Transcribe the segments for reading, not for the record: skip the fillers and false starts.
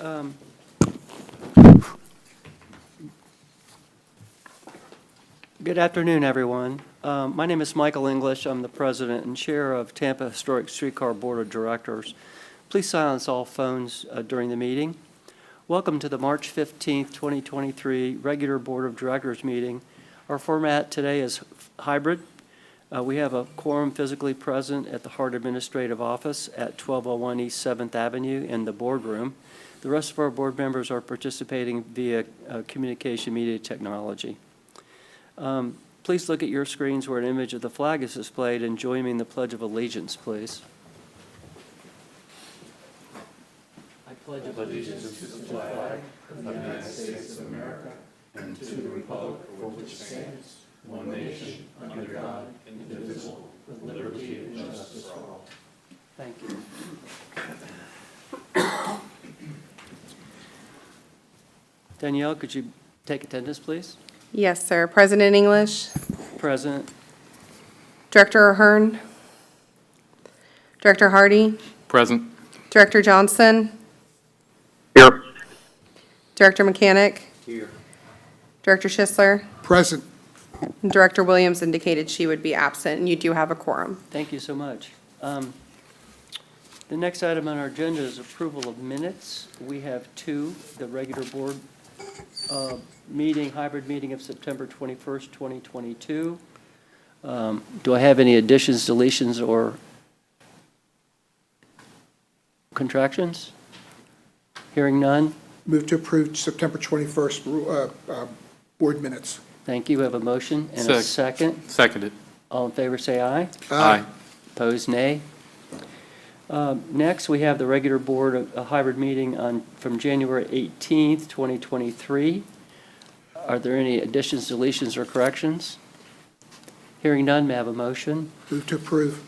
Um, Good afternoon, everyone. My name is Michael English. I'm the president and chair of Tampa Historic Streetcar Board of Directors. Please silence all phones during the meeting. Welcome to the March 15th, 2023 regular Board of Directors meeting. Our format today is hybrid. We have a quorum physically present at the Hart Administrative Office at 1201 East 7th Avenue in the boardroom. The rest of our board members are participating via communication media technology. Please look at your screens where an image of the flag is displayed and join me in the Pledge of Allegiance, please. I pledge allegiance to the flag of the United States of America and to the republic for which it stands, one nation, under God, indivisible, with liberty and justice for all. Thank you. Danielle, could you take attendance, please? Yes, sir. President English, Present. Director Ahern, Director Hardy, Present. Director Johnson, Here. Director Mechanic, Here. Director Schisler, Present. and Director Williams indicated she would be absent, and you do have a quorum. Thank you so much. The next item on our agenda is approval of minutes. We have two, the regular board hybrid meeting of September 21st, 2022. Do I have any additions, deletions, or contractions? Hearing none. Move to approve September 21st board minutes. Thank you. We have a motion and a second. Seconded. All in favor, say aye. Aye. Opposed, nay. Next, we have the regular board hybrid meeting from January 18th, 2023. Are there any additions, deletions, or corrections? Hearing none, may I have a motion? Move to approve.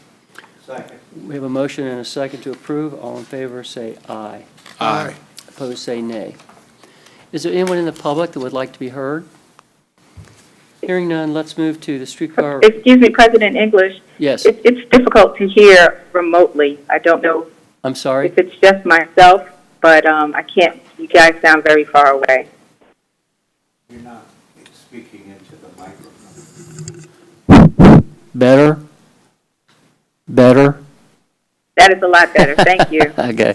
Second. We have a motion and a second to approve. All in favor, say aye. Aye. Opposed, say nay. Is there anyone in the public that would like to be heard? Hearing none, let's move to the streetcar. Excuse me, President English. Yes, It's difficult to hear remotely. I don't know I'm sorry. if it's just myself, but I can't. You guys sound very far away. You're not speaking into the microphone. Better? Better? That is a lot better. Thank you. Okay.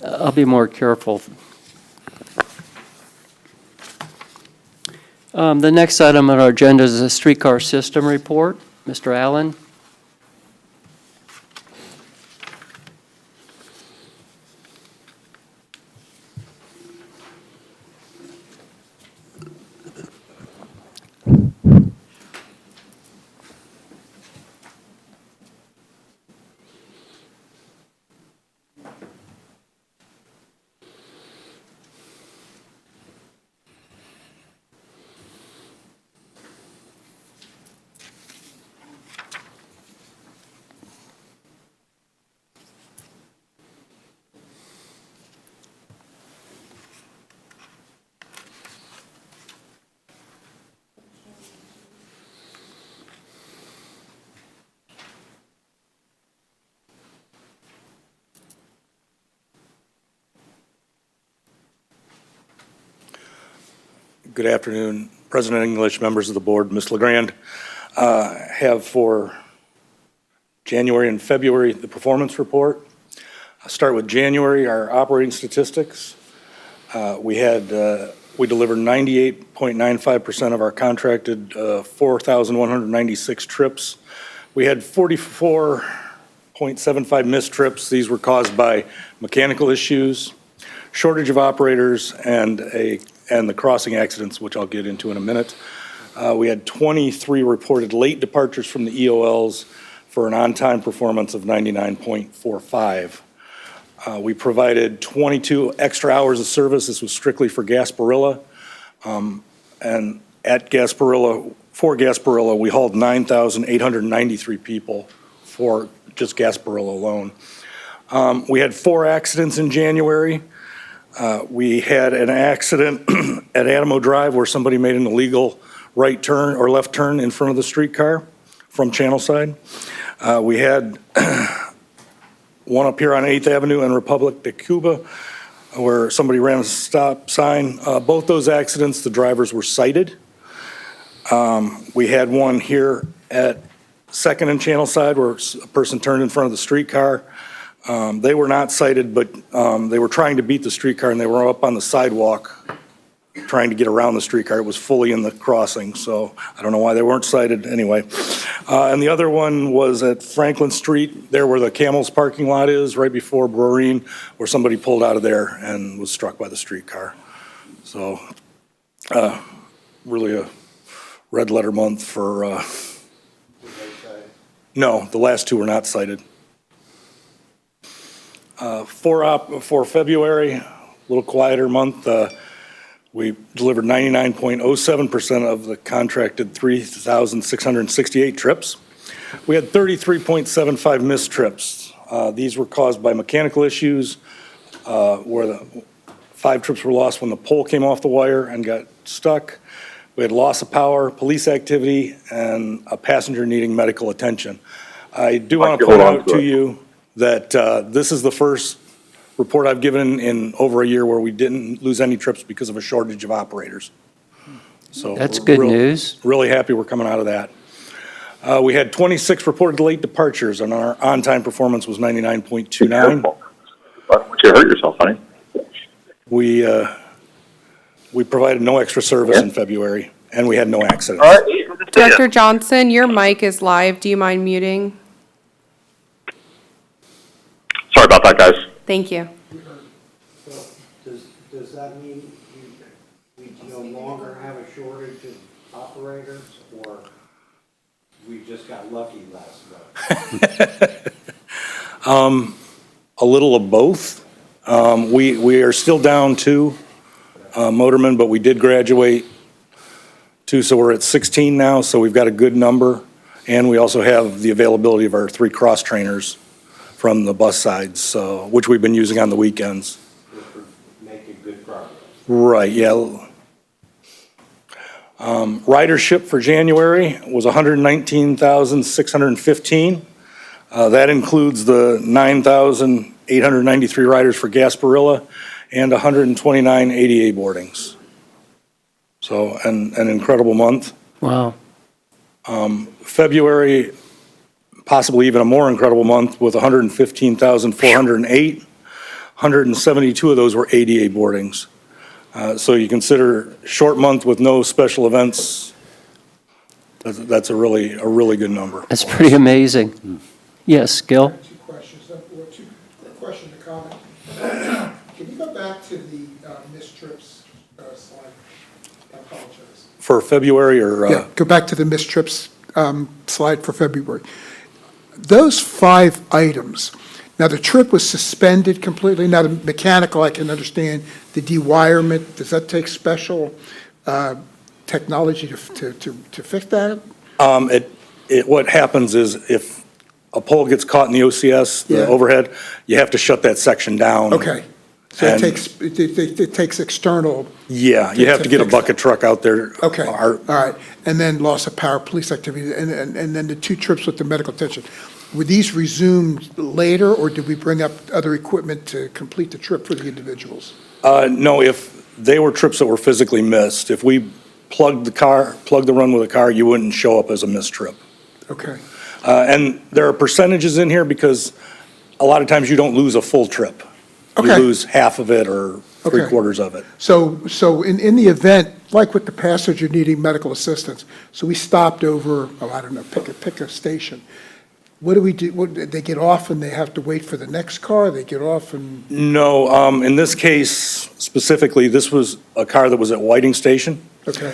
I'll be more careful. The next item on our agenda is a streetcar system report. Mr. Allen? Good afternoon, President English, members of the board, Ms. LeGrand. Have for January and February the performance report. I'll start with January, our operating statistics. We delivered 98.95% of our contracted 4,196 trips. We had 44.75 missed trips. These were caused by mechanical issues, shortage of operators, and the crossing accidents, which I'll get into in a minute. We had 23 reported late departures from the EOLs for an on-time performance of 99.45. We provided 22 extra hours of service. This was strictly for Gasparilla. And at Gasparilla, for Gasparilla, we hauled 9,893 people for just Gasparilla alone. We had 4 accidents in January. We had an accident at Adamo Drive where somebody made an illegal right turn or left turn in front of the streetcar from Channelside. We had one up here on 8th Avenue and Republic de Cuba where somebody ran a stop sign. Both those accidents, the drivers were cited. We had one here at Second and Channel side where a person turned in front of the streetcar. They were not cited, but they were trying to beat the streetcar, and they were up on the sidewalk trying to get around the streetcar. It was fully in the crossing, so I don't know why they weren't cited anyway. And the other one was at Franklin Street, there where the Camel's parking lot is, right before Broreen, where somebody pulled out of there and was struck by the streetcar. So really a red letter month for, Did they say? no, the last two were not cited. For February, a little quieter month, we delivered 99.07% of the contracted 3,668 trips. We had 33.75 missed trips. These were caused by mechanical issues, where the 5 trips were lost when the pole came off the wire and got stuck. We had loss of power, police activity, and a passenger needing medical attention. I do want to point out to you that this is the first report I've given in over a year where we didn't lose any trips because of a shortage of operators. So That's we're good news. Really happy we're coming out of that. We had 26 reported late departures, and our on-time performance was 99.29. Why don't you hurt yourself, honey? We provided no extra service in February, and we had no accidents. All right. Director Johnson, your mic is live. Do you mind muting? Sorry about that, guys. Thank you. So, does that mean we no longer have a shortage of operators, or we just got lucky last month? A little of both. We are still down 2 motormen, but we did graduate 2, so we're at 16 now, so we've got a good number. And we also have the availability of our 3 cross-trainers from the bus sides, so, which we've been using on the weekends. We're making good progress. Right, yeah. Ridership for January was 119,615. That includes the 9,893 riders for Gasparilla and 129 ADA boardings. So, an incredible month. Wow. February, possibly even a more incredible month with 115,408. 172 of those were ADA boardings. So you consider short month with no special events, that's a really good number. That's pretty amazing. Yes, Gil? 2 questions, or 2 question to comment. Can you go back to the missed trips slide? I apologize. For February or? Yeah, go back to the missed trips slide for February. Those 5 items, now the trip was suspended completely, now the mechanical, I can understand, the dewirement, does that take special technology to fix that? What happens is if a pole gets caught in the OCS, the Yeah. overhead, you have to shut that section down. Okay, so And- it takes external, Yeah, you have to get a fix that. bucket truck out there. okay, Our- all right. And then loss of power, police activity, and then the 2 trips with the medical attention. Were these resumed later, or did we bring up other equipment to complete the trip for the individuals? No, if they were trips that were physically missed, if we plugged the run with a car, you wouldn't show up as a missed trip. Okay, And there are percentages in here because a lot of times you don't lose a full trip. You Okay. lose half of it or Okay. 3/4 of it. so in the event, like with the passenger needing medical assistance, so we stopped over, I don't know, pick a station. What do we do? They get off and they have to wait for the next car? They get off and, No, in this case specifically, this was a car that was at Whiting Station. okay,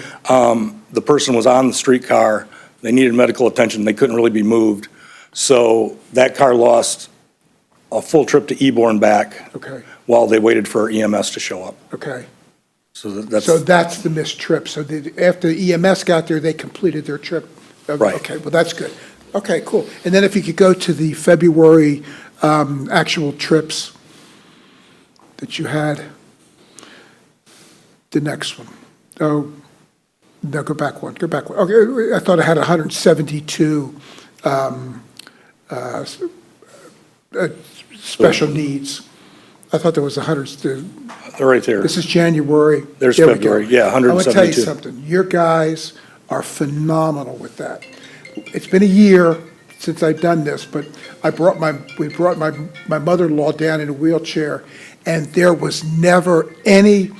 The person was on the streetcar, they needed medical attention, they couldn't really be moved. So that car lost a full trip to Eborn back okay, while they waited for EMS to show up. okay. So that's, So that's the missed trip. So after EMS got there, they completed their trip? Right. Okay, well, that's good. Okay, cool. And then if you could go to the February actual trips that you had, the next one. Oh, no, go back one. Okay, I thought I had 172 special needs I thought there was 100, They're right there. this is January. There's There we go. February, yeah, I want to tell you 172. something. Your guys are phenomenal with that. It's been a year since I've done this, but we brought my mother-in-law down in a wheelchair, and there was never any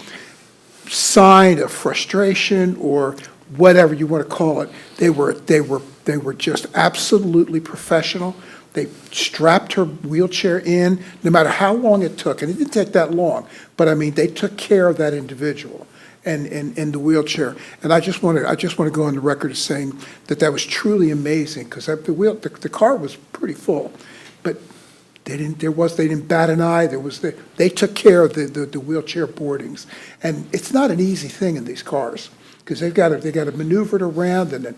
sign of frustration or whatever you want to call it. They were just absolutely professional. They strapped her wheelchair in, no matter how long it took, and it didn't take that long, but I mean, they took care of that individual and in the wheelchair. And I just want to go on the record as saying that was truly amazing, because the car was pretty full, but they didn't bat an eye. They took care of the wheelchair boardings, and it's not an easy thing in these cars, because they got to maneuver it around and then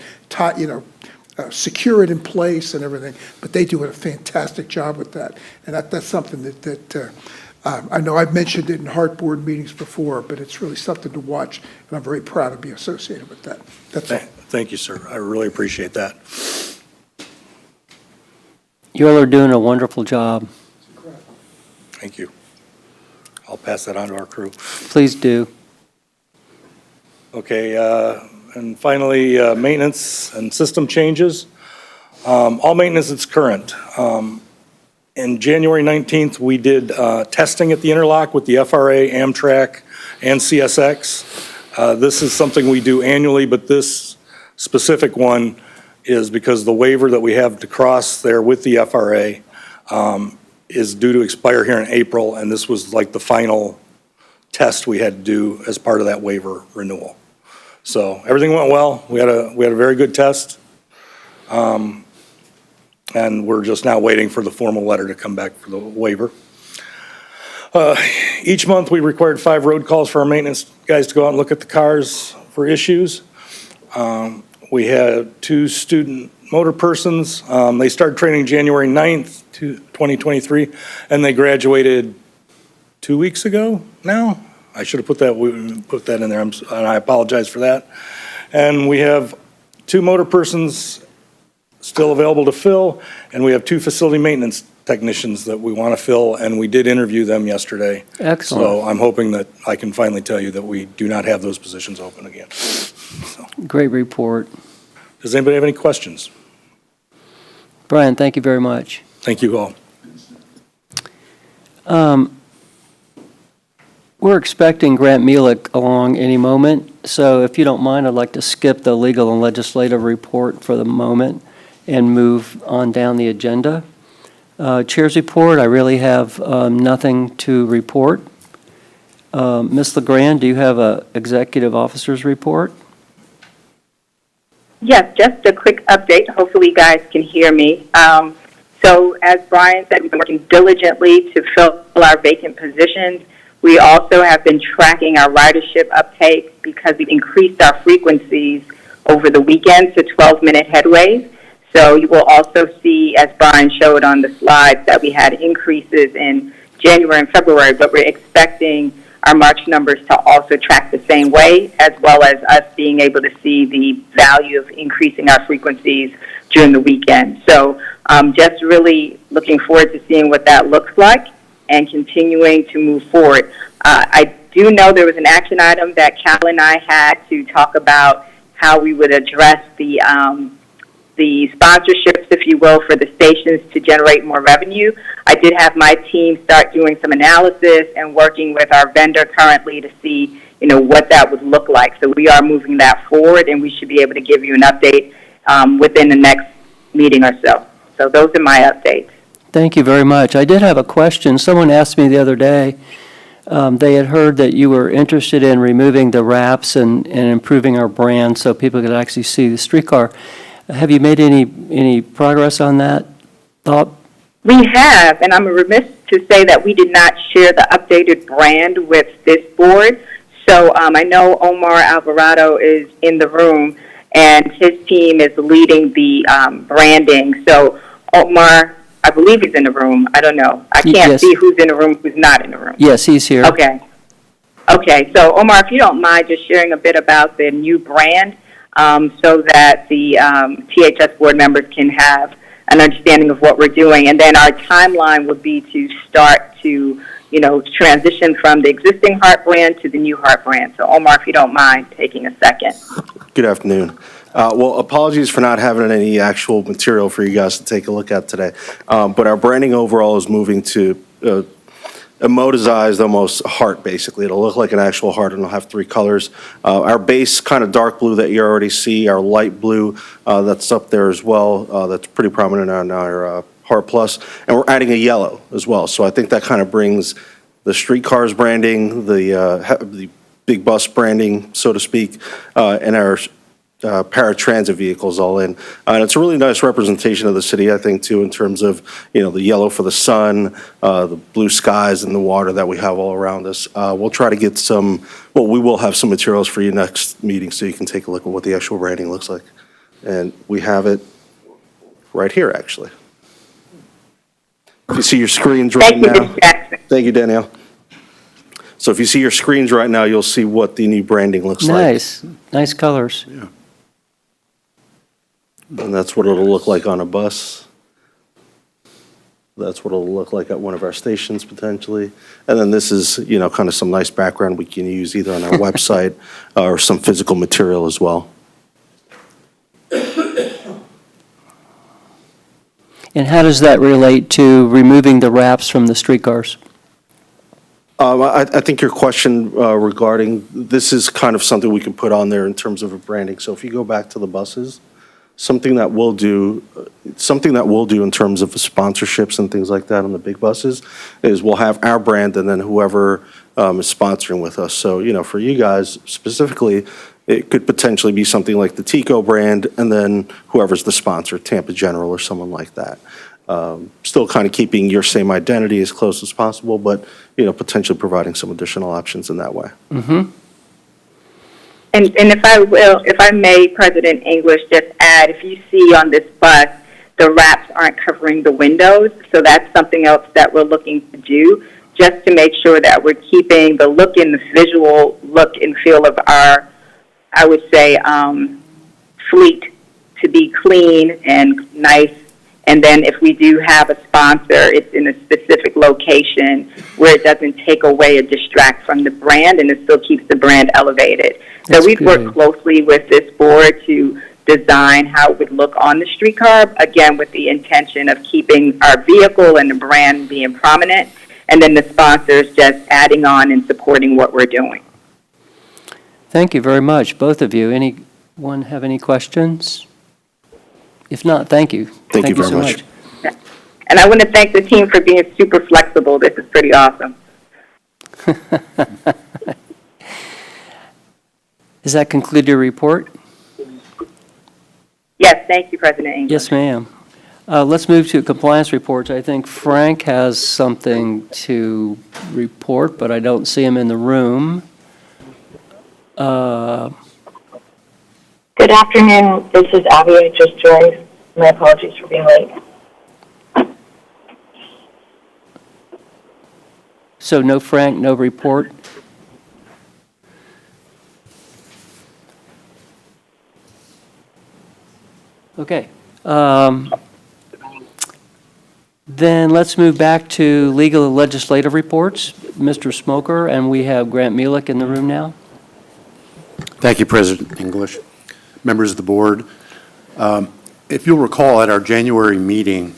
secure it in place and everything. But they do a fantastic job with that, and that's something that I know I've mentioned it in Heart Board meetings before, but it's really something to watch, and I'm very proud to be associated with that. That's all. Thank you, sir. I really appreciate that. You all are doing a wonderful job. Thank you. I'll pass that on to our crew. Please do. Okay, and finally, maintenance and system changes. All maintenance is current. In January 19th, we did testing at the interlock with the FRA, Amtrak, and CSX. This is something we do annually, but this specific one is because the waiver that we have to cross there with the FRA is due to expire here in April, and this was like the final test we had to do as part of that waiver renewal. So everything went well. We had a very good test. And we're just now waiting for the formal letter to come back for the waiver. Each month, we required 5 road calls for our maintenance guys to go out and look at the cars for issues. We had 2 student motor persons. They started training January 9th, 2023, and they graduated 2 weeks ago now. I should have put that in there, and I apologize for that. And we have 2 motor persons still available to fill, and we have 2 facility maintenance technicians that we want to fill, and we did interview them yesterday. Excellent. So I'm hoping that I can finally tell you that we do not have those positions open again. So, Great report. does anybody have any questions? Brian, thank you very much. Thank you all. We're expecting Grant Mielek along any moment, so if you don't mind, I'd like to skip the legal and legislative report for the moment and move on down the agenda. Chair's report, I really have nothing to report. Ms. LeGrand, do you have an executive officer's report? Yes, just a quick update. Hopefully you guys can hear me. So as Brian said, we've been working diligently to fill our vacant positions. We also have been tracking our ridership uptake because we've increased our frequencies over the weekend to 12-minute headways. So you will also see, as Brian showed on the slides, that we had increases in January and February, but we're expecting our March numbers to also track the same way, as well as us being able to see the value of increasing our frequencies during the weekend. So just really looking forward to seeing what that looks like and continuing to move forward. I do know there was an action item that Cal and I had to talk about how we would address the sponsorships, if you will, for the stations to generate more revenue. I did have my team start doing some analysis and working with our vendor currently to see, what that would look like. So we are moving that forward, and we should be able to give you an update within the next meeting or so. So those are my updates. Thank you very much. I did have a question. Someone asked me the other day, they had heard that you were interested in removing the wraps and improving our brand so people could actually see the streetcar. Have you made any progress on that thought? We have, and I'm remiss to say that we did not share the updated brand with this board. So I know Omar Alvarado is in the room, and his team is leading the branding. So Omar, I believe he's in the room. I don't know. I can't Yes. see who's in the room, who's not in the room. Yes, he's here. Okay. Okay, so Omar, if you don't mind just sharing a bit about the new brand so that the THS board members can have an understanding of what we're doing. And then our timeline would be to start to, transition from the existing Heart brand to the new Heart brand. So Omar, if you don't mind taking a second. Good afternoon. Well, apologies for not having any actual material for you guys to take a look at today. But our branding overall is moving to emotized almost heart, basically. It'll look like an actual heart, and it'll have 3 colors. Our base kind of dark blue that you already see, our light blue that's up there as well, that's pretty prominent on our Heart Plus, and we're adding a yellow as well. So I think that kind of brings the Streetcars branding, the big bus branding, so to speak, and our paratransit vehicles all in. And it's a really nice representation of the city, I think, too, in terms of, the yellow for the sun, the blue skies and the water that we have all around us. We'll try to get we will have some materials for you next meeting so you can take a look at what the actual branding looks like. And we have it right here, actually. If you see your screens right Thank you, now. Ms. Jackson. Thank you, Danielle. So if you see your screens right now, you'll see what the new branding looks like. Nice colors. And that's what it'll look like on a bus. That's what it'll look like at one of our stations potentially. And then this is, kind of some nice background we can use either on our website or some physical material as well. And how does that relate to removing the wraps from the streetcars? I think your question regarding, this is kind of something we can put on there in terms of a branding. So if you go back to the buses, something that we'll do in terms of sponsorships and things like that on the big buses is we'll have our brand and then whoever is sponsoring with us. So, for you guys specifically, it could potentially be something like the Tico brand and then whoever's the sponsor, Tampa General or someone like that. Still kind of keeping your same identity as close as possible, but, potentially providing some additional options in that way. Mm-hmm. And if I may, President English, just add, if you see on this bus, the wraps aren't covering the windows, so that's something else that we're looking to do, just to make sure that we're keeping the look and the visual look and feel of our, I would say, fleet to be clean and nice. And then if we do have a sponsor, it's in a specific location where it doesn't take away or distract from the brand, and it still keeps the brand elevated. So we've worked closely with this board to design how it would look on the streetcar, again, with the intention of keeping our vehicle and the brand being prominent, and then the sponsors just adding on and supporting what we're doing. Thank you very much, both of you. Anyone have any questions? If not, thank you. Thank you very so much. And I want to thank the team for being super flexible. This is pretty awesome. Does that conclude your report? Yes, thank you, President English. Yes, ma'am. Let's move to compliance reports. I think Frank has something to report, but I don't see him in the room. Good afternoon. This is Abby. I just joined. My apologies for being late. So no Frank, no report? Okay. Then let's move back to legal and legislative reports. Mr. Smoker, and we have Grant Mielek in the room now. Thank you, President English. Members of the board, if you'll recall, at our January meeting,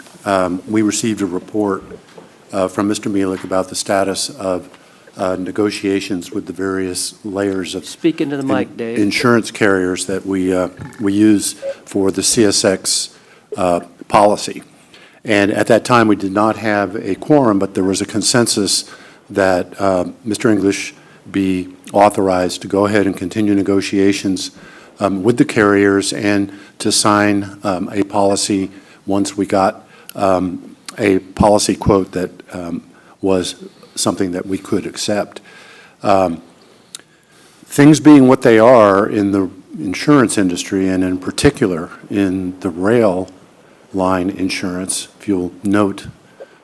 we received a report from Mr. Mielek about the status of negotiations with the various layers of Speak into the mic, Dave. insurance carriers that we use for the CSX policy. And at that time, we did not have a quorum, but there was a consensus that Mr. English be authorized to go ahead and continue negotiations with the carriers and to sign a policy once we got a policy quote that was something that we could accept. Things being what they are in the insurance industry, and in particular in the rail line insurance, if you'll note,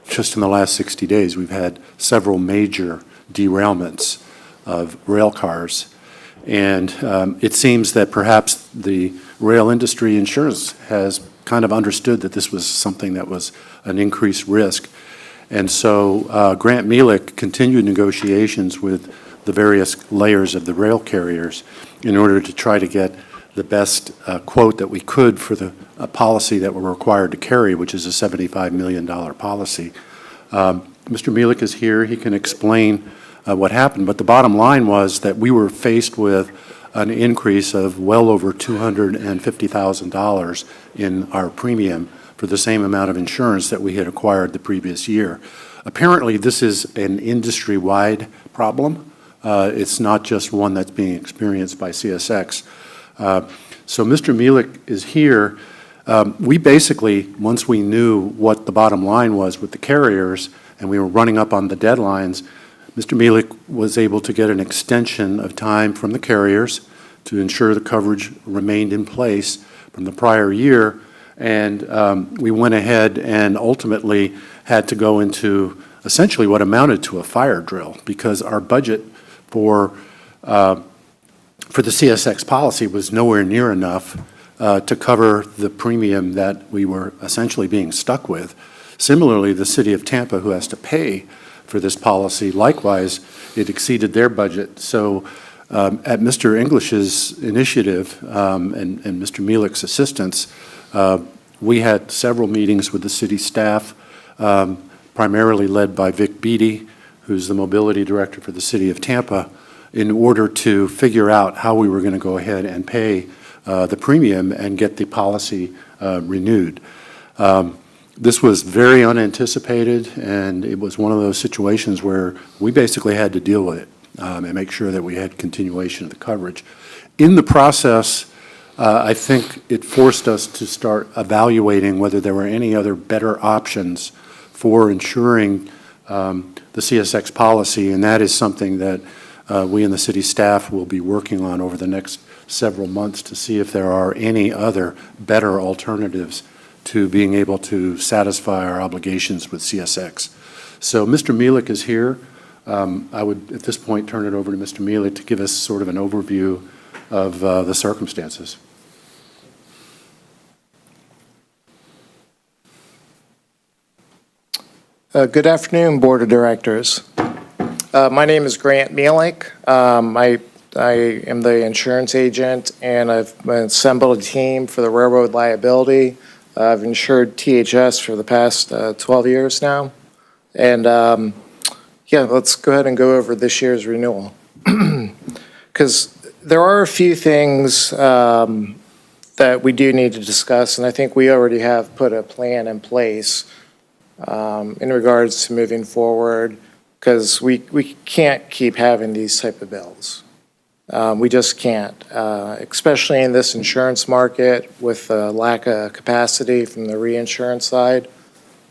just in the last 60 days, we've had several major derailments of rail cars. And it seems that perhaps the rail industry insurance has kind of understood that this was something that was an increased risk. And so Grant Mielek continued negotiations with the various layers of the rail carriers in order to try to get the best quote that we could for the policy that we're required to carry, which is a $75 million policy. Mr. Mielek is here. He can explain what happened. But the bottom line was that we were faced with an increase of well over $250,000 in our premium for the same amount of insurance that we had acquired the previous year. Apparently, this is an industry-wide problem. It's not just one that's being experienced by CSX. So Mr. Mielek is here. We basically, once we knew what the bottom line was with the carriers and we were running up on the deadlines, Mr. Mielek was able to get an extension of time from the carriers to ensure the coverage remained in place from the prior year. And we went ahead and ultimately had to go into essentially what amounted to a fire drill, because our budget for the CSX policy was nowhere near enough to cover the premium that we were essentially being stuck with. Similarly, the city of Tampa, who has to pay for this policy, likewise, it exceeded their budget. So at Mr. English's initiative and Mr. Mielek's assistance, we had several meetings with the city staff, primarily led by Vic Beatty, who's the mobility director for the city of Tampa, in order to figure out how we were going to go ahead and pay the premium and get the policy renewed. This was very unanticipated, and it was one of those situations where we basically had to deal with it and make sure that we had continuation of the coverage. In the process, I think it forced us to start evaluating whether there were any other better options for ensuring the CSX policy, and that is something that we and the city staff will be working on over the next several months to see if there are any other better alternatives to being able to satisfy our obligations with CSX. So Mr. Mielek is here. I would, at this point, turn it over to Mr. Mielek to give us sort of an overview of the circumstances. Good afternoon, Board of Directors. My name is Grant Mielek. I am the insurance agent, and I've assembled a team for the railroad liability. I've insured THS for the past 12 years now. And yeah, let's go ahead and go over this year's renewal. Because there are a few things that we do need to discuss, and I think we already have put a plan in place in regards to moving forward, because we can't keep having these type of bills. We just can't, especially in this insurance market with a lack of capacity from the reinsurance side.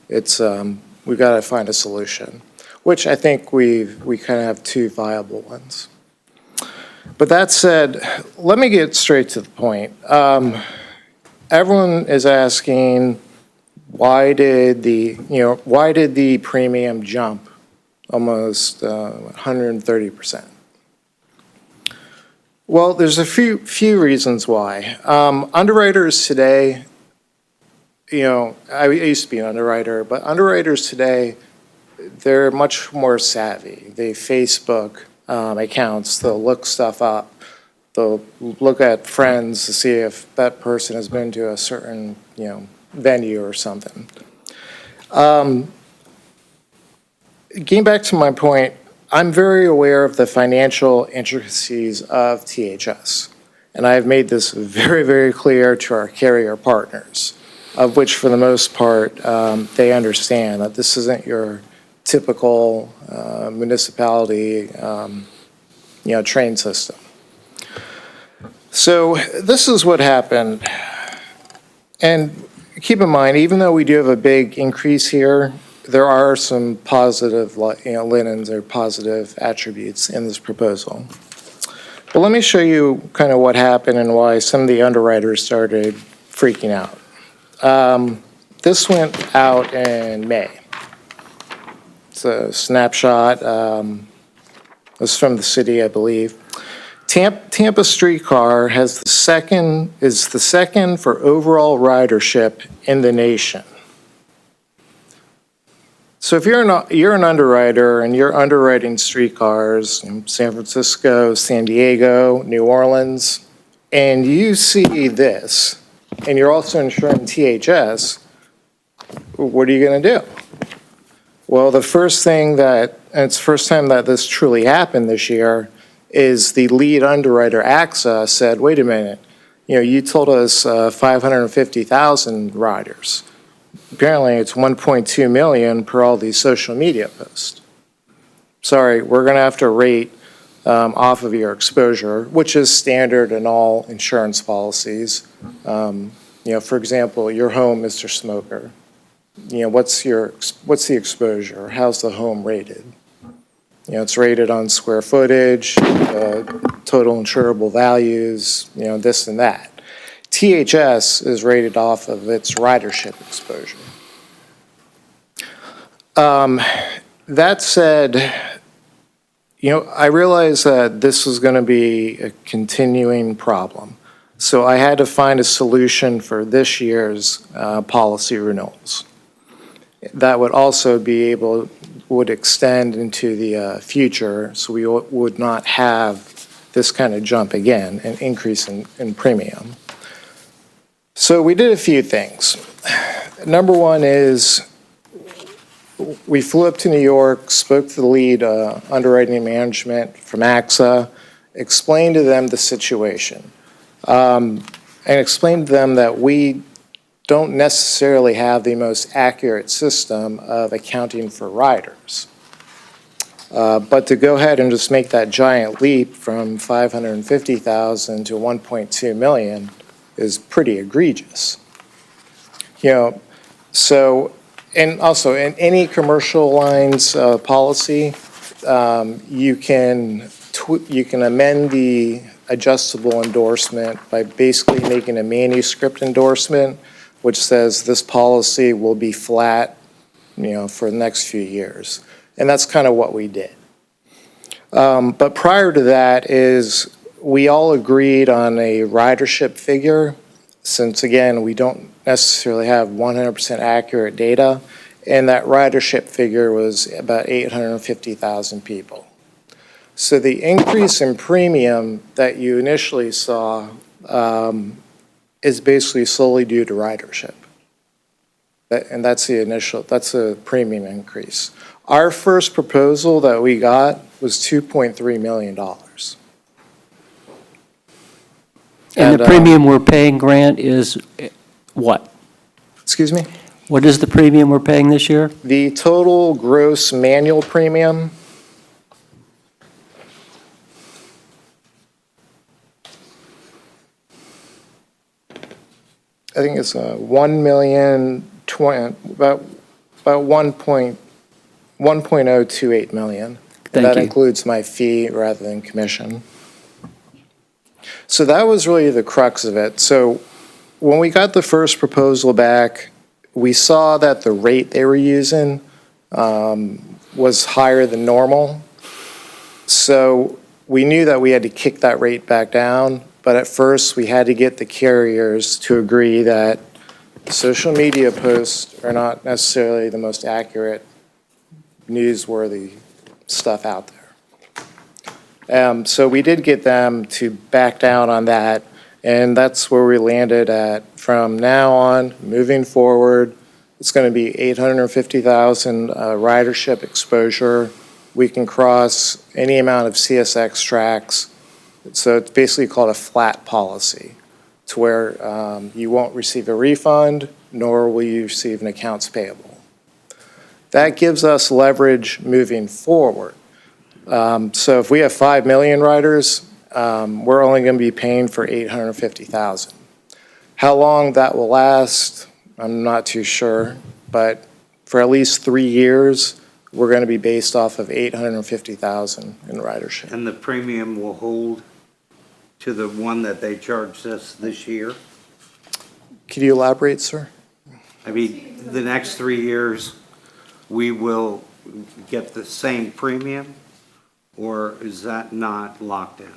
It's we've got to find a solution, which I think we kind of have two viable ones. But that said, let me get straight to the point. Everyone is asking, why did the premium jump almost 130%? Well, there's a few reasons why. Underwriters today, I used to be an underwriter, but underwriters today, they're much more savvy. They Facebook accounts, they'll look stuff up, they'll look at friends to see if that person has been to a certain, venue or something. Getting back to my point, I'm very aware of the financial intricacies of THS, and I've made this very, very clear to our carrier partners, of which for the most part, they understand that this isn't your typical municipality, train system. So this is what happened. And keep in mind, even though we do have a big increase here, there are some positive, linens or positive attributes in this proposal. But let me show you kind of what happened and why some of the underwriters started freaking out. This went out in May. It's a snapshot. It's from the city, I believe. Tampa Streetcar is the second for overall ridership in the nation. So if you're an underwriter and you're underwriting streetcars in San Francisco, San Diego, New Orleans, and you see this, and you're also insuring THS, what are you going to do? Well, the first thing and it's the first time that this truly happened this year, is the lead underwriter, AXA, said, wait a minute, you told us 550,000 riders. Apparently, it's 1.2 million per all these social media posts. Sorry, we're going to have to rate off of your exposure, which is standard in all insurance policies. For example, your home, Mr. Smoker. What's the exposure? How's the home rated? It's rated on square footage, total insurable values, this and that. THS is rated off of its ridership exposure. That said, I realized that this was going to be a continuing problem. So I had to find a solution for this year's policy renewals that would also would extend into the future, so we would not have this kind of jump again, an increase in premium. So we did a few things. Number one is we flew up to New York, spoke to the lead underwriting management from AXA, explained to them the situation, and explained to them that we don't necessarily have the most accurate system of accounting for riders. But to go ahead and just make that giant leap from 550,000 to 1.2 million is pretty egregious. So, and also in any commercial lines policy, you can amend the adjustable endorsement by basically making a manuscript endorsement which says this policy will be flat, for the next few years. And that's kind of what we did. But prior to that is we all agreed on a ridership figure, since again, we don't necessarily have 100% accurate data, and that ridership figure was about 850,000 people. So the increase in premium that you initially saw is basically solely due to ridership. And that's a premium increase. Our first proposal that we got was $2.3 million. And the premium we're paying, Grant, is what? Excuse me? What is the premium we're paying this year? The total gross manual premium, I think it's about 1.028 million. Thank That you. includes my fee rather than commission. So that was really the crux of it. So when we got the first proposal back, we saw that the rate they were using was higher than normal. So we knew that we had to kick that rate back down. But at first, we had to get the carriers to agree that social media posts are not necessarily the most accurate, newsworthy stuff out there. So we did get them to back down on that, and that's where we landed at. From now on, moving forward, it's going to be 850,000 ridership exposure. We can cross any amount of CSX tracks. So it's basically called a flat policy, to where you won't receive a refund, nor will you receive an accounts payable. That gives us leverage moving forward. So if we have 5 million riders, we're only going to be paying for 850,000. How long that will last, I'm not too sure, but for at least 3 years, we're going to be based off of 850,000 in ridership. And the premium will hold to the one that they charged us this year? Could you elaborate, sir? I mean, the next 3 years, we will get the same premium, or is that not locked in?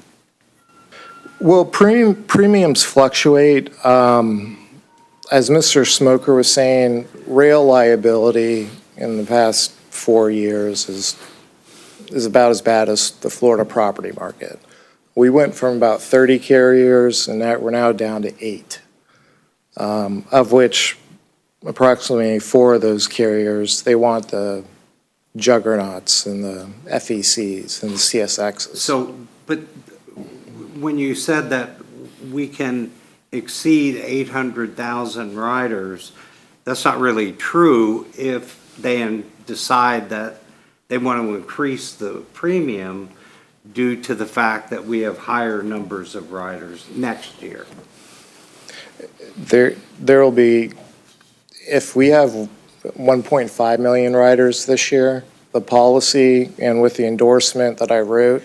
Well, premiums fluctuate. As Mr. Smoker was saying, rail liability in the past 4 years is about as bad as the Florida property market. We went from about 30 carriers, and we're now down to 8, of which approximately 4 of those carriers, they want the juggernauts and the FECs and the CSXs. So, but when you said that we can exceed 800,000 riders, that's not really true if they decide that they want to increase the premium due to the fact that we have higher numbers of riders next year. There'll be, if we have 1.5 million riders this year, the policy and with the endorsement that I wrote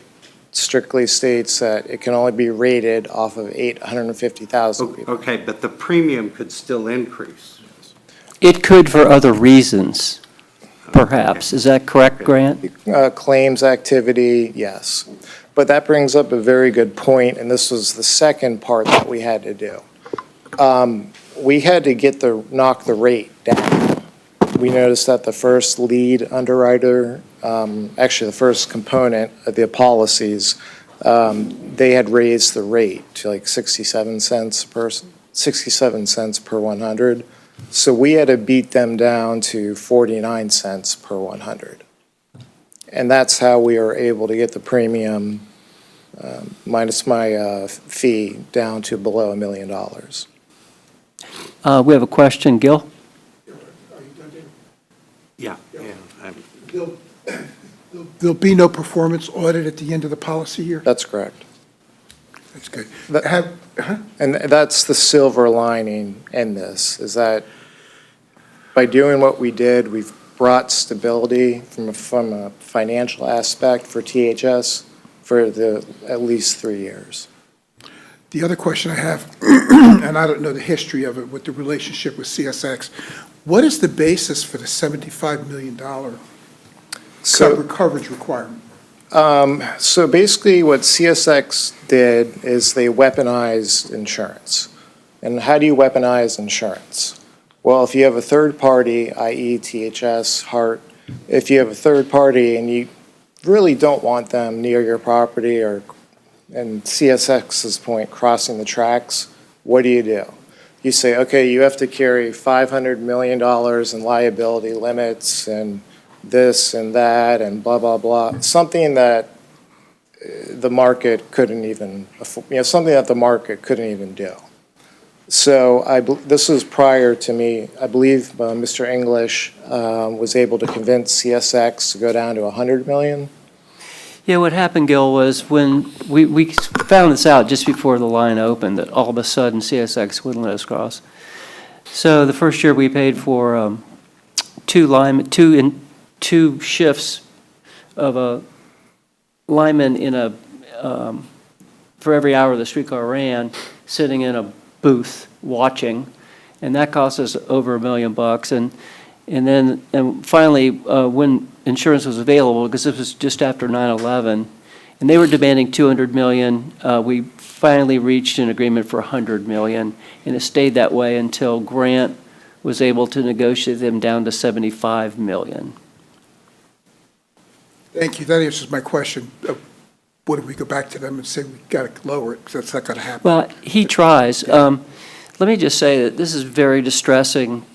strictly states that it can only be rated off of 850,000 people. Okay, but the premium could still increase. It could for other reasons, perhaps. Is that correct, Grant? Claims activity, yes. But that brings up a very good point, and this was the second part that we had to do. We had to knock the rate down. We noticed that the first lead underwriter, actually the first component of the policies, they had raised the rate to like 67 cents per 100. So we had to beat them down to 49 cents per 100. And that's how we were able to get the premium minus my fee down to below $1 million. We have a question, Gil? Yeah. There'll be no performance audit at the end of the policy year? That's correct. That's good. That- And that's the silver lining in this, is that by doing what we did, we've brought stability from a financial aspect for THS for at least 3 years. The other question I have, and I don't know the history of it with the relationship with CSX, what is the basis for the $75 million coverage requirement? So basically what CSX did is they weaponized insurance. And how do you weaponize insurance? Well, if you have a third party, i.e. THS, HART, if you have a third party and you really don't want them near your property or, in CSX's point, crossing the tracks, what do? You say, okay, you have to carry $500 million in liability limits and this and that and blah, blah, blah. Something that the market couldn't even, something that the market couldn't even do. So this was prior to me. I believe Mr. English was able to convince CSX to go down to $100 million. Yeah, what happened, Gil, was when we found this out just before the line opened, that all of a sudden CSX wouldn't let us cross. So the first year we paid for two shifts of a lineman for every hour the streetcar ran, sitting in a booth watching, and that cost us over $1 million. And finally, when insurance was available, because this was just after 9/11, and they were demanding $200 million, we finally reached an agreement for $100 million, and it stayed that way until Grant was able to negotiate them down to $75 million. Thank you. That answers my question. What if we go back to them and say we've got to lower it, because that's not going to happen? Well, he tries. Let me just say that this is very distressing.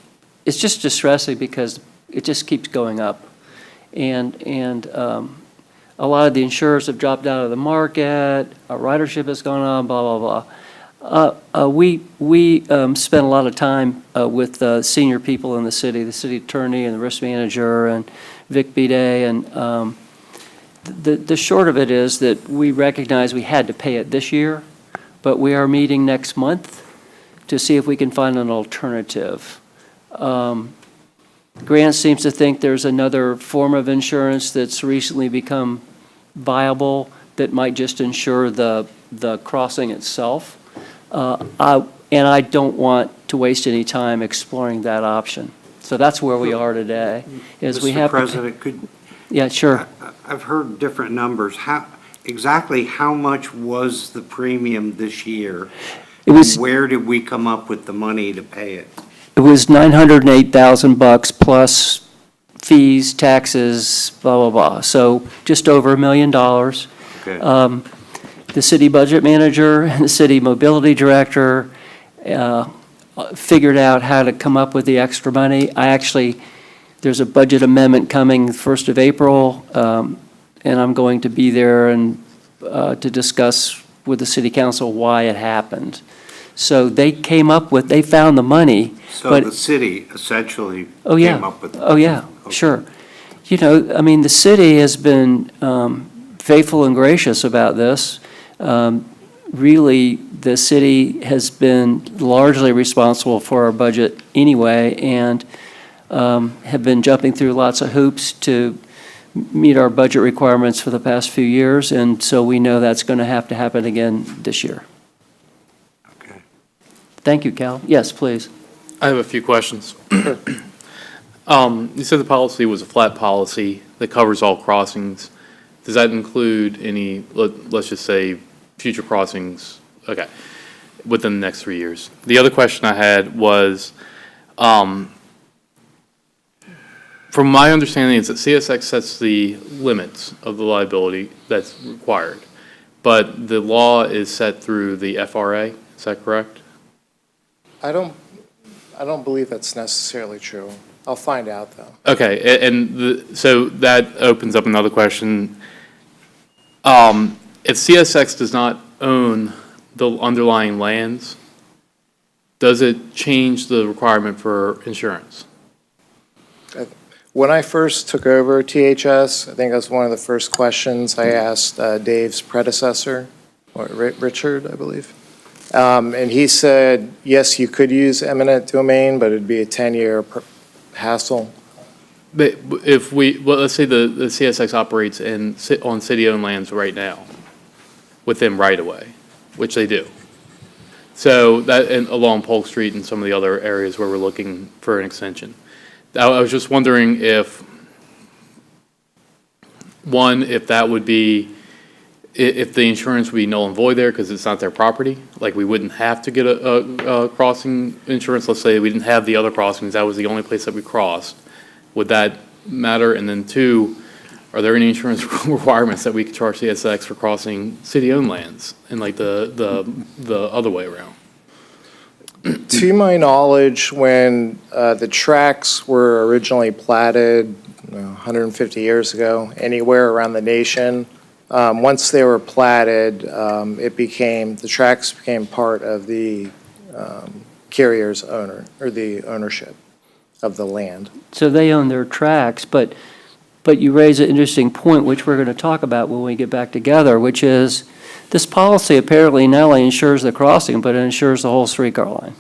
It's just distressing because it just keeps going up. And a lot of the insurers have dropped out of the market, our ridership has gone on, blah, blah, blah. We spent a lot of time with senior people in the city attorney and the risk manager and Vic Bidet, and the short of it is that we recognize we had to pay it this year, but we are meeting next month to see if we can find an alternative. Grant seems to think there's another form of insurance that's recently become viable that might just insure the crossing itself. And I don't want to waste any time exploring that option. So that's where we are today. Is we have Mr. President, Yeah, sure. I've heard different numbers. exactly how much was the premium this year? It was, And where did we come up with the money to pay it? it was $908,000 plus fees, taxes, blah, blah, blah. So just over $1 million. Okay. The city budget manager and the city mobility director figured out how to come up with the extra money. There's a budget amendment coming 1st of April, and I'm going to be there and to discuss with the city council why it happened. So they found the money. So but the city essentially Oh, yeah. came up with. Oh, yeah, Okay. sure. You know, I mean, the city has been faithful and gracious about this. Really, the city has been largely responsible for our budget anyway, and have been jumping through lots of hoops to meet our budget requirements for the past few years, and so we know that's going to have to happen again this year. Okay. Thank you, Cal. Yes, please. I have a few questions. You said the policy was a flat policy that covers all crossings. Does that include any, let's just say, future crossings, okay, within the next 3 years? The other question I had was, from my understanding, is that CSX sets the limits of the liability that's required, but the law is set through the FRA, is that correct? I don't believe that's necessarily true. I'll find out, though. Okay, so that opens up another question. If CSX does not own the underlying lands, does it change the requirement for insurance? When I first took over THS, I think that's one of the first questions I asked Dave's predecessor, or Richard, I believe. And he said, yes, you could use eminent domain, but it'd be a 10-year hassle. But if let's say the CSX operates on city-owned lands right now, within right-of-way, which they do. So that, and along Polk Street and some of the other areas where we're looking for an extension. I was just wondering if that would be, if the insurance would be null and void there because it's not their property, like we wouldn't have to get a crossing insurance. Let's say we didn't have the other crossings, that was the only place that we crossed. Would that matter? And then two, are there any insurance requirements that we could charge CSX for crossing city-owned lands and like the other way around? To my knowledge, when the tracks were originally platted 150 years ago, anywhere around the nation, once they were platted, the tracks became part of the carrier's ownership of the land. So they own their tracks, but you raise an interesting point, which we're going to talk about when we get back together, which is this policy apparently not only insures the crossing, but it insures the whole streetcar line.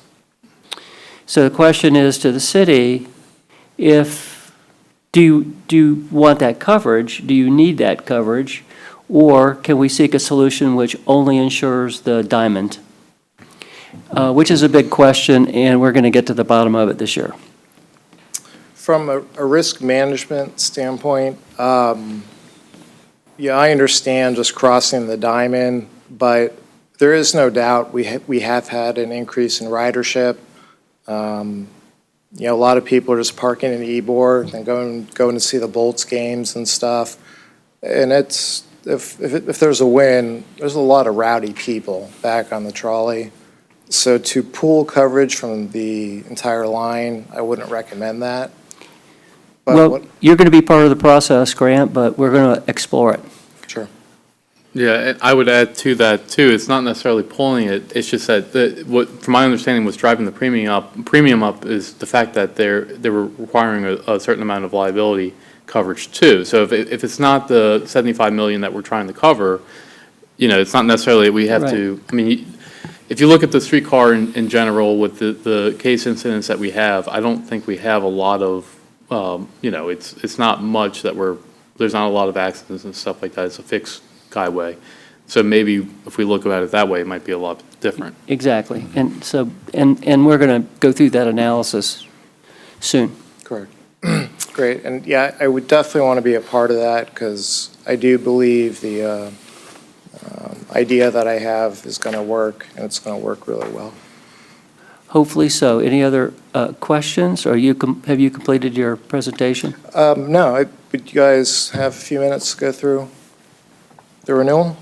So the question is to the city, do you want that coverage? Do you need that coverage? Or can we seek a solution which only insures the diamond? Which is a big question, and we're going to get to the bottom of it this year. From a risk management standpoint, yeah, I understand just crossing the diamond, but there is no doubt we have had an increase in ridership. A lot of people are just parking in Ybor and going to see the Bolts games and stuff. And if there's a win, there's a lot of rowdy people back on the trolley. So to pool coverage from the entire line, I wouldn't recommend that. But Well, you're going to be part of the process, Grant, but we're going to explore it. Sure. Yeah, and I would add to that too, it's not necessarily pulling it, it's just that what, from my understanding, was driving the premium up is the fact that they were requiring a certain amount of liability coverage too. So if it's not the 75 million that we're trying to cover, it's not necessarily we have to, I mean, if you look at the streetcar in general with the case incidents that we have, I don't think we have a lot of, it's not much that there's not a lot of accidents and stuff like that. It's a fixed highway. So maybe if we look at it that way, it might be a lot different. Exactly. And so, and we're going to go through that analysis soon. Correct. Great. And yeah, I would definitely want to be a part of that because I do believe the idea that I have is going to work, and it's going to work really well. Hopefully so. Any other questions, or have you completed your presentation? No, would you guys have a few minutes to go through the renewal?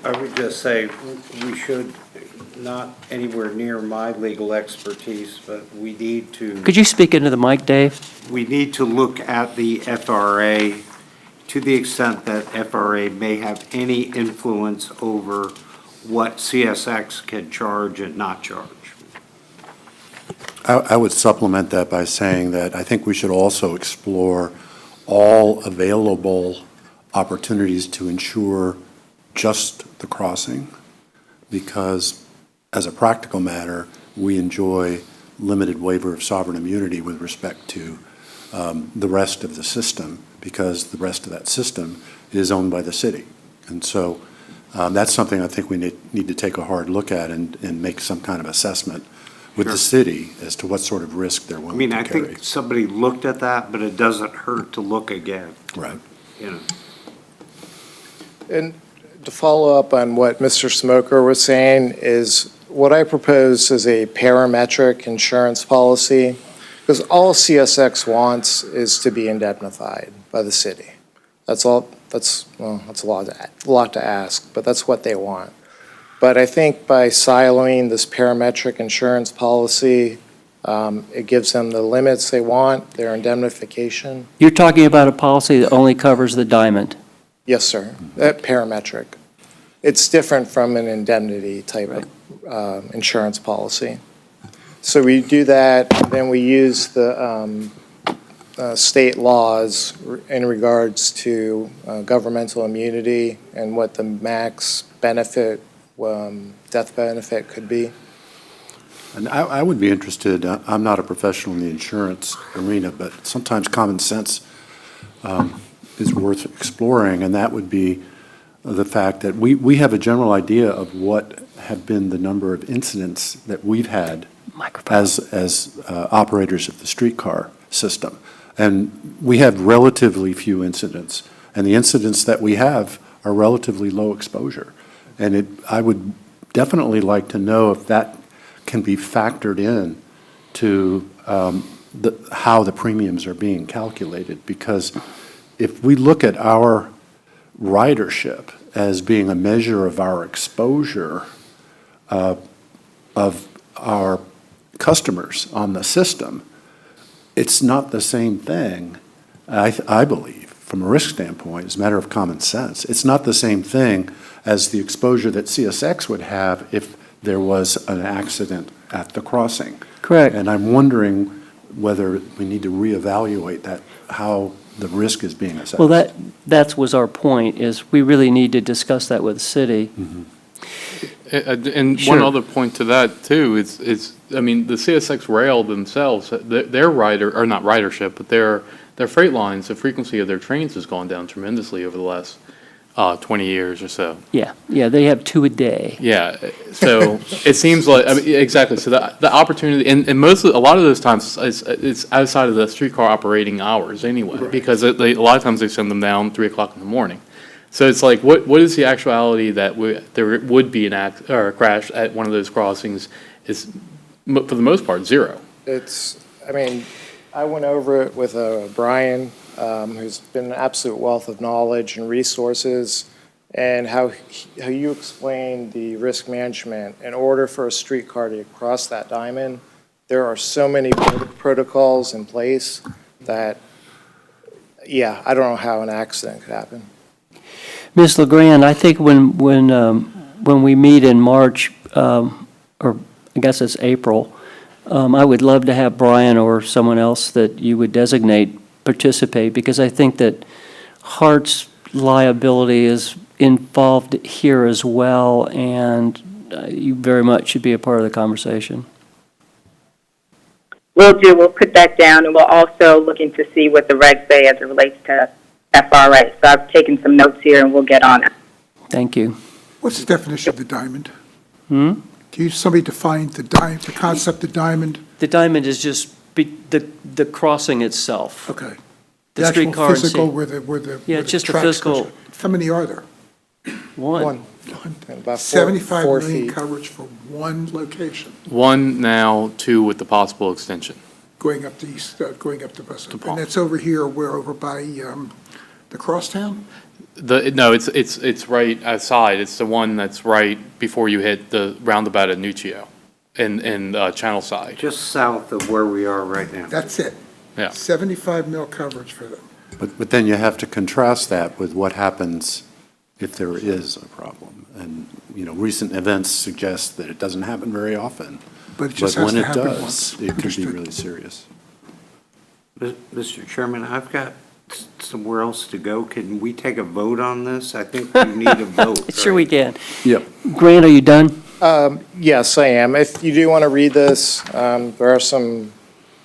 I would just say we should, not anywhere near my legal expertise, but we need to. Could you speak into the mic, Dave? We need to look at the FRA to the extent that FRA may have any influence over what CSX can charge and not charge. I would supplement that by saying that I think we should also explore all available opportunities to ensure just the crossing, because as a practical matter, we enjoy limited waiver of sovereign immunity with respect to the rest of the system, because the rest of that system is owned by the city. And so that's something I think we need to take a hard look at and make some kind of assessment with the city as to what sort of risk they're I willing mean, to I carry. think somebody looked at that, but it doesn't hurt to look again, Right. you know. And to follow up on what Mr. Smoker was saying is what I propose is a parametric insurance policy, because all CSX wants is to be indemnified by the city. That's all, that's a lot to ask, but that's what they want. But I think by siloing this parametric insurance policy, it gives them the limits they want, their indemnification. You're talking about a policy that only covers the diamond. Yes, sir, that parametric. It's different from an indemnity type of insurance policy. So we do that, then we use the state laws in regards to governmental immunity and what the max benefit, death benefit could be. And I would be interested, I'm not a professional in the insurance arena, but sometimes common sense is worth exploring, and that would be the fact that we have a general idea of what have been the number of incidents that we've had as operators of the streetcar system. And we have relatively few incidents, and the incidents that we have are relatively low exposure. And I would definitely like to know if that can be factored in to how the premiums are being calculated, because if we look at our ridership as being a measure of our exposure of our customers on the system, it's not the same thing, I believe, from a risk standpoint, as a matter of common sense. It's not the same thing as the exposure that CSX would have if there was an accident at the crossing. Correct. And I'm wondering whether we need to reevaluate that, how the risk is being assessed. Well, that was our point, is we really need to discuss that with the city. And Sure. one other point to that too is I mean, the CSX rail themselves, their not ridership, but their freight lines, the frequency of their trains has gone down tremendously over the last 20 years or so. Yeah, they have 2 a day. Yeah, so it seems like, I mean, exactly, so the opportunity, and a lot of those times, it's outside of the streetcar operating hours anyway, because a lot of times they send them down 3 o'clock in the morning. So it's like, what is the actuality that there would be a crash at one of those crossings is, for the most part, zero. I mean, I went over it with Brian, who's been an absolute wealth of knowledge and resources, and how you explain the risk management. In order for a streetcar to cross that diamond, there are so many protocols in place that, yeah, I don't know how an accident could happen. Ms. LeGrand, I think when we meet in March, or I guess it's April, I would love to have Brian or someone else that you would designate participate, because I think that Hart's liability is involved here as well, and you very much should be a part of the conversation. Will do. We'll put that down, and we're also looking to see what the regs say as it relates to FRA. So I've taken some notes here, and we'll get on it. Thank you. What's the definition of the diamond? Hmm? Can somebody define the concept of diamond? The diamond is just the crossing itself. Okay. The actual streetcar and physical see- where the Yeah, where the just the tracks physical- go. How many are there? One. And about 75 4 million feet. coverage for one location, One now, two with the possible extension. going up the east, going up the bus. To And Palm. that's over here, we're over by the Crosstown? No, it's right outside. It's the one that's right before you hit the roundabout at Nuccio in Channel Side. Just south of where we are right now. That's it. Yeah. 75 mil coverage for them. But then you have to contrast that with what happens if there is a problem. And, recent events suggest that it doesn't happen very often. But it just has to happen But when it once. does, it could be Understood. really serious. Mr. Chairman, I've got somewhere else to go. Can we take a vote on this? I think we need a vote. Sure we right? can. Yep. Grant, are you done? Yes, I am. If you do want to read this, there are some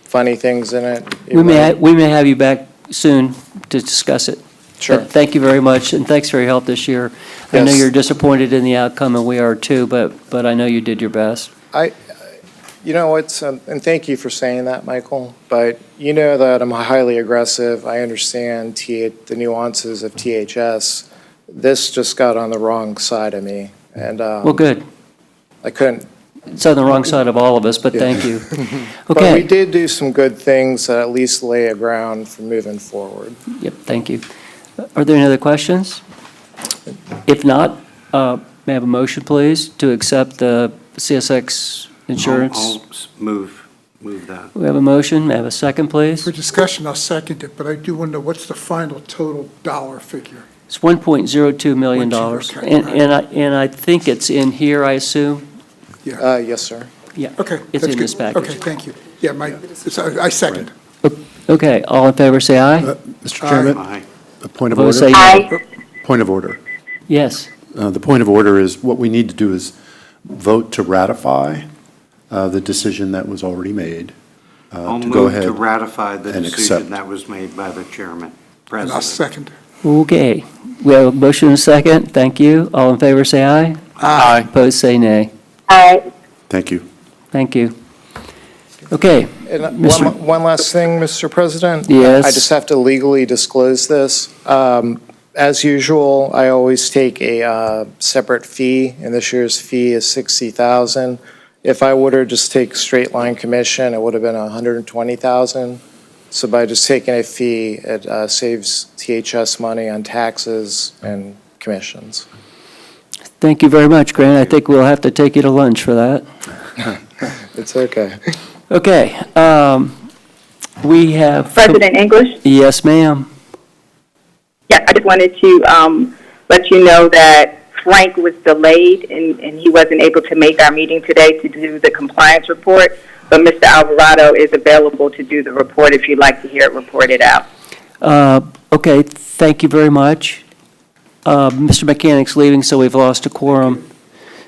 funny things in it. We may have you back soon to discuss it. Sure. But thank you very much, and thanks for your help this year. I know Yes. you're disappointed in the outcome, and we are too, but I know you did your best. And thank you for saying that, Michael, but you know that I'm highly aggressive. I understand the nuances of THS. This just got on the wrong side of me, and Well, good. I couldn't. It's on the wrong side of all of us, but thank you. But we Okay. did do some good things that at least lay a ground for moving forward. Yep, thank you. Are there any other questions? If not, may I have a motion, please, to accept the CSX insurance? I'll move that. We have a motion. May I have a second, please? For discussion, I'll second it, but I do want to know, what's the final total dollar figure? It's $1.02 million. Okay, And I think it's in here, I assume? Yes, sir. Yeah. Okay. It's that's in this good. package. Okay, thank you. Yeah, I second. Okay, all in favor, say aye. Mr. Chairman, Aye. a point of Opposed, order? say Aye. Point of order. yes. The point of order is, what we need to do is vote to ratify the decision that was already made. I'll To go move ahead to ratify the and decision accept. that was made by the chairman, And I'll president. second. Okay, we have a motion and a second. Thank you. All in favor, say aye. Aye. Opposed, say nay. Aye. Thank you. Thank you. Okay, And Mr. one last thing, Mr. President? Yes. I just have to legally disclose this. As usual, I always take a separate fee, and this year's fee is $60,000. If I would have just take straight line commission, it would have been $120,000. So by just taking a fee, it saves THS money on taxes and commissions. Thank you very much, Grant. I think we'll have to take you to lunch for that. It's okay. Okay, we have. President English? Yes, ma'am. Yeah, I just wanted to let you know that Frank was delayed and he wasn't able to make our meeting today to do the compliance report, but Mr. Alvarado is available to do the report if you'd like to hear it reported out. Okay, thank you very much. Mr. Mechanic's leaving, so we've lost a quorum.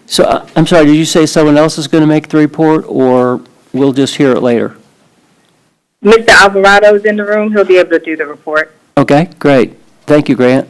So, I'm sorry, did you say someone else is going to make the report, or we'll just hear it later? Mr. Alvarado is in the room. He'll be able to do the report. Okay, great. Thank you, Grant.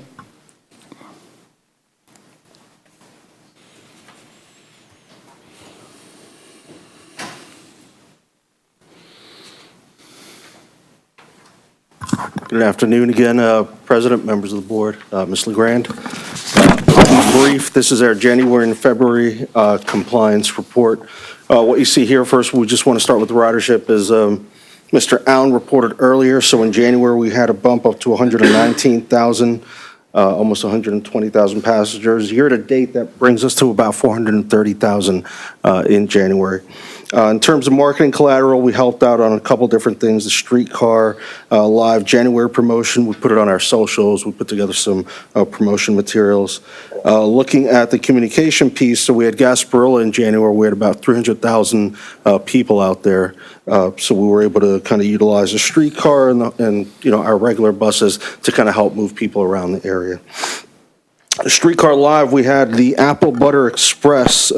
Good afternoon again, President, members of the board, Ms. LeGrand. I'll be brief, this is our January and February compliance report. What you see here, first, we just want to start with the ridership, as Mr. Allen reported earlier. So in January, we had a bump up to 119,000, almost 120,000 passengers. Year to date, that brings us to about 430,000 in January. In terms of marketing collateral, we helped out on a couple different things. The Streetcar live January promotion, we put it on our socials. We put together some promotion materials. Looking at the communication piece, so we had Gasparilla in January. We had about 300,000 people out there. So we were able to kind of utilize the Streetcar and our regular buses to kind of help move people around the area. The Streetcar live, we had the Apple Butter Express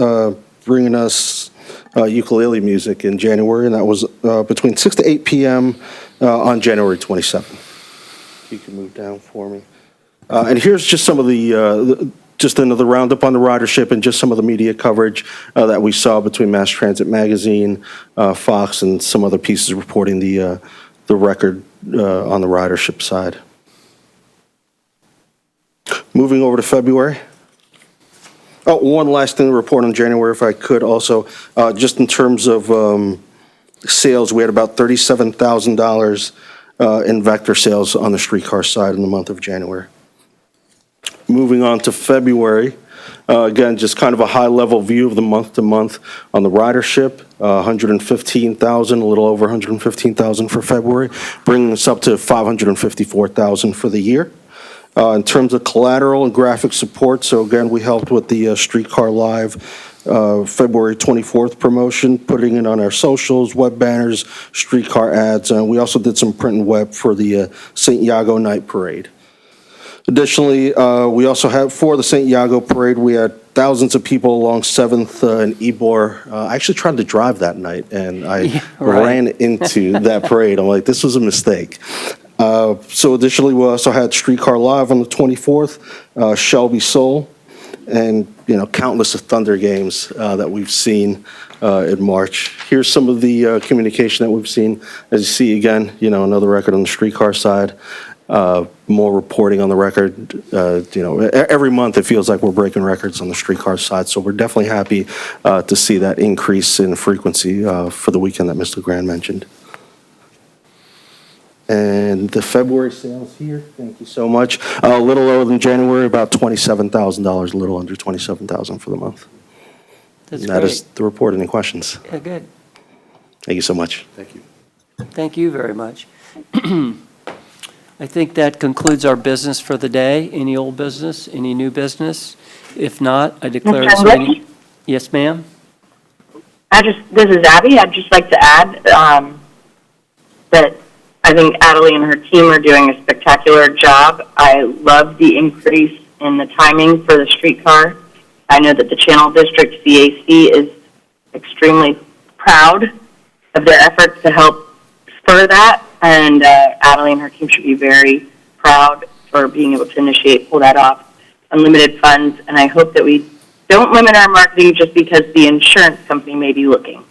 bringing us ukulele music in January, and that was between 6 to 8 p.m. On January 27th. You can move down for me. And here's just some of just another roundup on the ridership and just some of the media coverage that we saw between Mass Transit Magazine, Fox, and some other pieces reporting the the record on the ridership side. Moving over to February. Oh, one last thing to report on January, if I could also. Just in terms of sales, we had about $37,000 in vector sales on the streetcar side in the month of January. Moving on to February, again, just kind of a high-level view of the month-to-month on the ridership, 115,000, a little over 115,000 for February, bringing us up to 554,000 for the year. In terms of collateral and graphic support, so again, we helped with the Streetcar Live February 24th promotion, putting it on our socials, web banners, streetcar ads, and we also did some print and web for the St. Iago Night Parade. Additionally, we also had, for the St. Iago Parade, we had thousands of people along 7th and Ybor. I actually tried to drive that night, and I ran into that parade. I'm like, this was a mistake. So additionally, we also had Streetcar Live on the 24th, Shelby Soul, and, you know, countless of Thunder games that we've seen in March. Here's some of the communication that we've seen. As you see, again, you know, another record on the streetcar side. More reporting on the record. You know, every month it feels like we're breaking records on the streetcar side, so we're definitely happy to see that increase in frequency for the weekend that Mr. Grand mentioned. And the February sales here, thank you so much. A little lower than January, about $27,000, a little under $27,000 for the month. That's And that great. is the report. Any questions? Yeah, good. Thank you so much. Thank you. Thank you very much. I think that concludes our business for the day. Any old business, any new business? If not, I declare this Mr. meeting. Yes, ma'am? This is Abby. I'd just like to add that I think Adelie and her team are doing a spectacular job. I love the increase in the timing for the streetcar. I know that the Channel District CAC is extremely proud of their efforts to help spur that, and Adelie and her team should be very proud for being able to pull that off. Unlimited funds, and I hope that we don't limit our marketing just because the insurance company may be looking.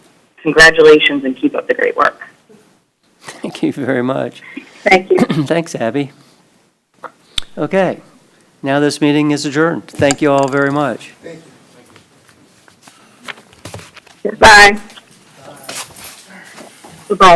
Congratulations and keep up the great work. Thank you very much. Thank you. Thanks, Abby. Okay, now this meeting is adjourned. Thank you all very much. Bye. Goodbye.